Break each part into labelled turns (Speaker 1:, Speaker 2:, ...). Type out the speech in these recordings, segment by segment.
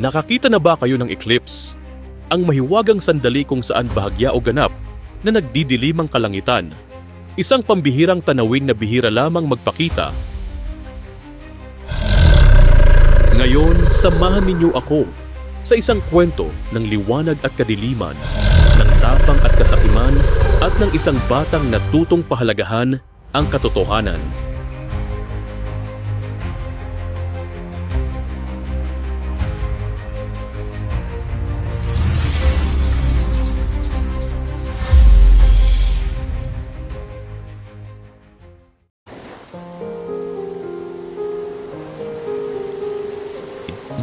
Speaker 1: Nakakita na ba kayo ng eclipse? Ang mahiwagang sandali kung saan bahagya o ganap na nagdidilim ang kalangitan. Isang pambihirang tanawin na bihira lamang magpakita. Ngayon, samahan ninyo ako sa isang kwento ng liwanag at kadiliman, ng tapang at kasakiman, at ng isang batang natutong pahalagahan ang katotohanan.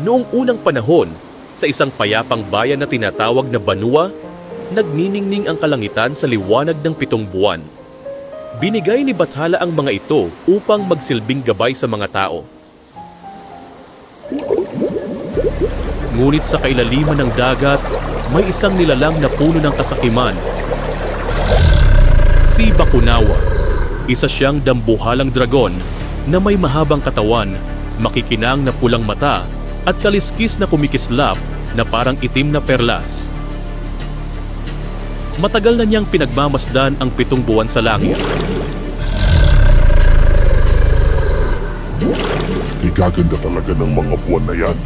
Speaker 1: Noong unang panahon, sa isang payapang bayan na tinatawag na Banua, nagniningning ang kalangitan sa liwanag ng 7 buwan. Binigay ni Bathala ang mga ito upang magsilbing gabay sa mga tao. Ngunit sa kailaliman ng dagat, may isang nilalang na puno ng kasakiman. Si Bakunawa, isa siyang dambuhalang dragon na may mahabang katawan, makikinang na pulang mata, at kaliskis na kumikislap na parang itim na perlas. Matagal na niyang pinagmamasdan ang 7 buwan sa langit.
Speaker 2: Igaganda talaga ng mga buwan na yan.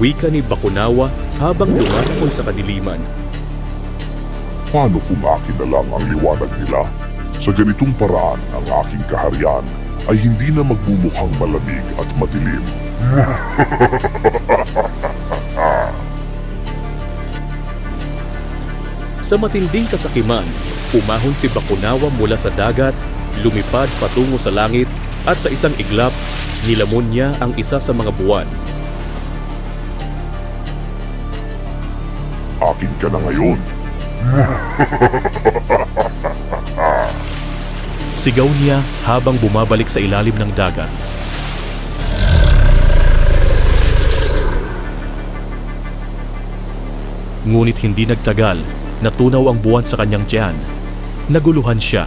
Speaker 1: Wika ni Bakunawa habang lumalakoy sa kadiliman.
Speaker 2: Paano kung akin na lang ang liwanag nila? Sa ganitong paraan, ang aking kaharian ay hindi na magmumukhang malamig at madilim.
Speaker 1: Sa matinding kasakiman, umahon si Bakunawa mula sa dagat, lumipad patungo sa langit, at sa isang iglap, nilamon niya ang isa sa mga buwan.
Speaker 2: Akin ka na ngayon.
Speaker 1: Sigaw niya habang bumabalik sa ilalim ng dagat. Ngunit hindi nagtagal, natunaw ang buwan sa kanyang tiyan. Naguluhan siya.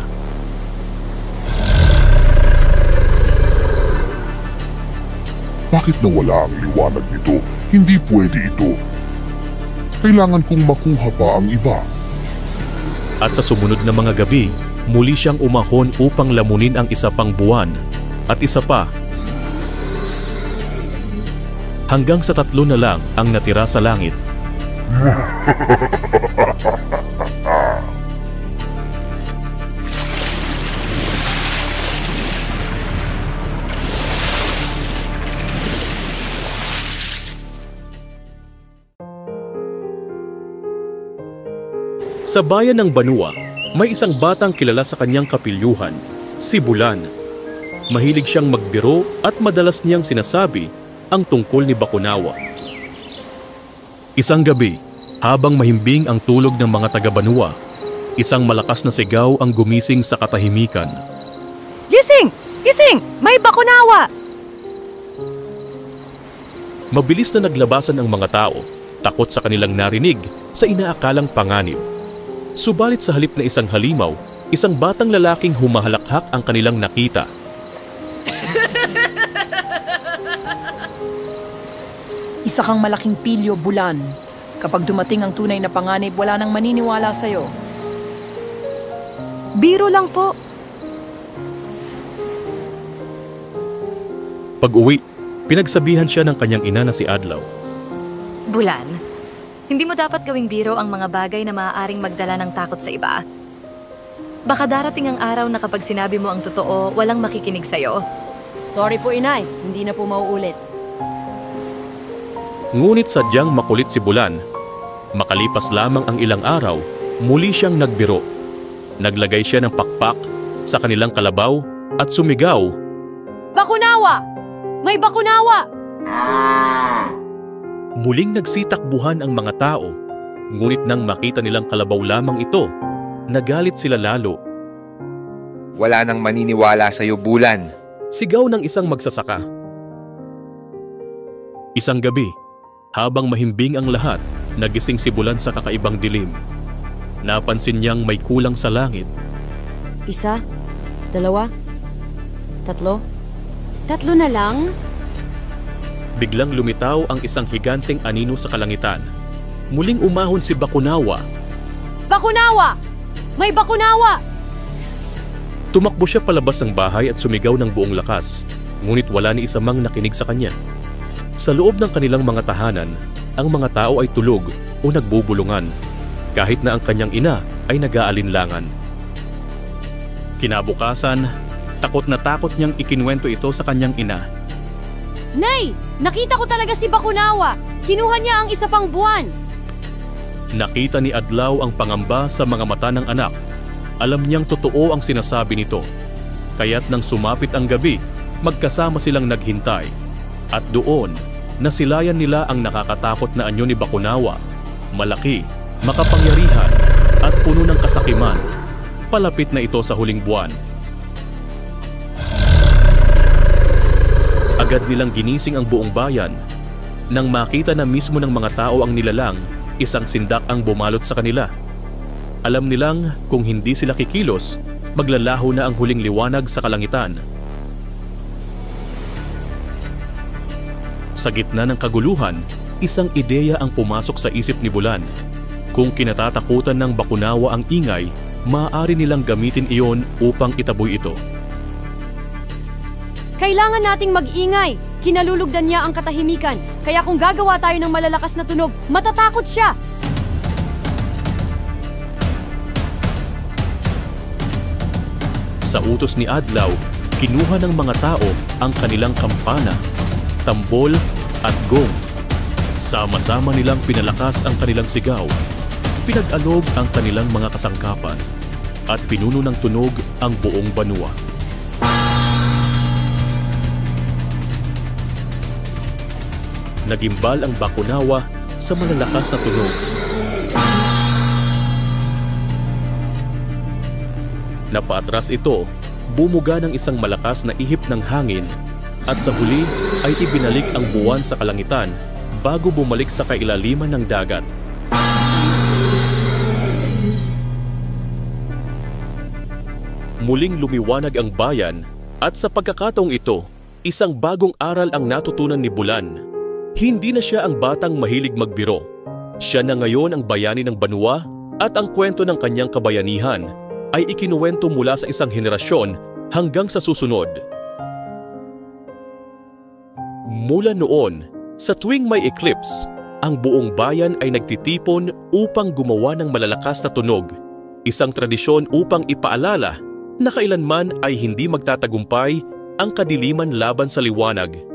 Speaker 2: Bakit nawala ang liwanag nito? Hindi pwede ito. Kailangan kong makuha pa ang iba.
Speaker 1: At sa sumunod na mga gabi, muli siyang umahon upang lamunin ang isa pang buwan at isa pa. Hanggang sa 3 na lang ang natira sa langit. Sa bayan ng Banua, may isang batang kilala sa kanyang kapilyuhan, si Bulan. Mahilig siyang magbiro at madalas niyang sinasabi ang tungkol ni Bakunawa. Isang gabi, habang mahimbing ang tulog ng mga taga-Banua, isang malakas na sigaw ang gumising sa katahimikan.
Speaker 3: Gising! Gising! May Bakunawa!
Speaker 1: Mabilis na naglabasan ang mga tao, takot sa kanilang narinig sa inaakalang panganib. Subalit sa halip na isang halimaw, isang batang lalaking humahalakhak ang kanilang nakita.
Speaker 3: Isa kang malaking pilyo, Bulan. Kapag dumating ang tunay na panganib, wala nang maniniwala sa'yo. Biro lang po.
Speaker 1: Pag-uwi, pinagsabihan siya ng kanyang ina na si Adlaw.
Speaker 4: Bulan, hindi mo dapat gawing biro ang mga bagay na maaaring magdala ng takot sa iba. Baka darating ang araw na kapag sinabi mo ang totoo, walang makikinig sa'yo.
Speaker 5: Sorry po, Inay. Hindi na po mauulit.
Speaker 1: Ngunit sadyang makulit si Bulan. Makalipas lamang ang ilang araw, muli siyang nagbiro. Naglagay siya ng pakpak sa kanilang kalabaw at sumigaw.
Speaker 5: Bakunawa! May Bakunawa!
Speaker 1: Muling nagsitakbuhan ang mga tao, ngunit nang makita nilang kalabaw lamang ito, nagalit sila lalo.
Speaker 6: Wala nang maniniwala sa'yo, Bulan.
Speaker 1: Sigaw ng isang magsasaka. Isang gabi, habang mahimbing ang lahat, nagising si Bulan sa kakaibang dilim. Napansin niyang may kulang sa langit.
Speaker 5: 1, 2, 3. 3 na lang?
Speaker 1: Biglang lumitaw ang isang higanteng anino sa kalangitan. Muling umahon si Bakunawa.
Speaker 5: Bakunawa! May bakunawa!
Speaker 1: Tumakbo siya palabas ng bahay at sumigaw ng buong lakas, ngunit wala ni isa mang nakinig sa kanya. Sa loob ng kanilang mga tahanan, ang mga tao ay tulog o nagbubulungan, kahit na ang kanyang ina ay nag-aalinlangan. Kinabukasan, takot na takot niyang ikinuwento ito sa kanyang ina.
Speaker 5: Nay! Nakita ko talaga si Bakunawa! Kinuha niya ang isa pang buwan!
Speaker 1: Nakita ni Adlaw ang pangamba sa mga mata ng anak. Alam niyang totoo ang sinasabi nito. Kaya't nang sumapit ang gabi, magkasama silang naghintay. At doon, nasilayan nila ang nakakatakot na anyo ni Bakunawa. Malaki, makapangyarihan, at puno ng kasakiman. Palapit na ito sa huling buwan. Agad nilang ginising ang buong bayan. Nang makita na mismo ng mga tao ang nilalang, isang sindak ang bumalot sa kanila. Alam nilang kung hindi sila kikilos, maglalaho na ang huling liwanag sa kalangitan. Sa gitna ng kaguluhan, isang ideya ang pumasok sa isip ni Bulan. Kung kinatatakutan ng Bakunawa ang ingay, maaari nilang gamitin iyon upang itaboy ito.
Speaker 5: Kailangan nating mag-ingay! Kinalulugdan niya ang katahimikan, kaya kung gagawa tayo ng malalakas na tunog, matatakot siya!
Speaker 1: Sa utos ni Adlaw, kinuha ng mga tao ang kanilang kampana, tambol at gong. Sama-sama nilang pinalakas ang kanilang sigaw, pinag-alog ang kanilang mga kasangkapan, at pinuno ng tunog ang buong banwa. Nagimbal ang Bakunawa sa malalakas na tunog. Napaatras ito, bumuga ng isang malakas na ihip ng hangin, at sa huli ay ibinalik ang buwan sa kalangitan bago bumalik sa kailaliman ng dagat. Muling lumiwanag ang bayan, at sa pagkakataong ito, isang bagong aral ang natutunan ni Bulan. Hindi na siya ang batang mahilig magbiro. Siya na ngayon ang bayani ng banwa, at ang kwento ng kanyang kabayanihan ay ikinuwento mula sa isang henerasyon hanggang sa susunod. Mula noon, sa tuwing may eclipse, ang buong bayan ay nagtitipon upang gumawa ng malalakas na tunog, isang tradisyon upang ipaalala na kailanman ay hindi magtatagumpay ang kadiliman laban sa liwanag.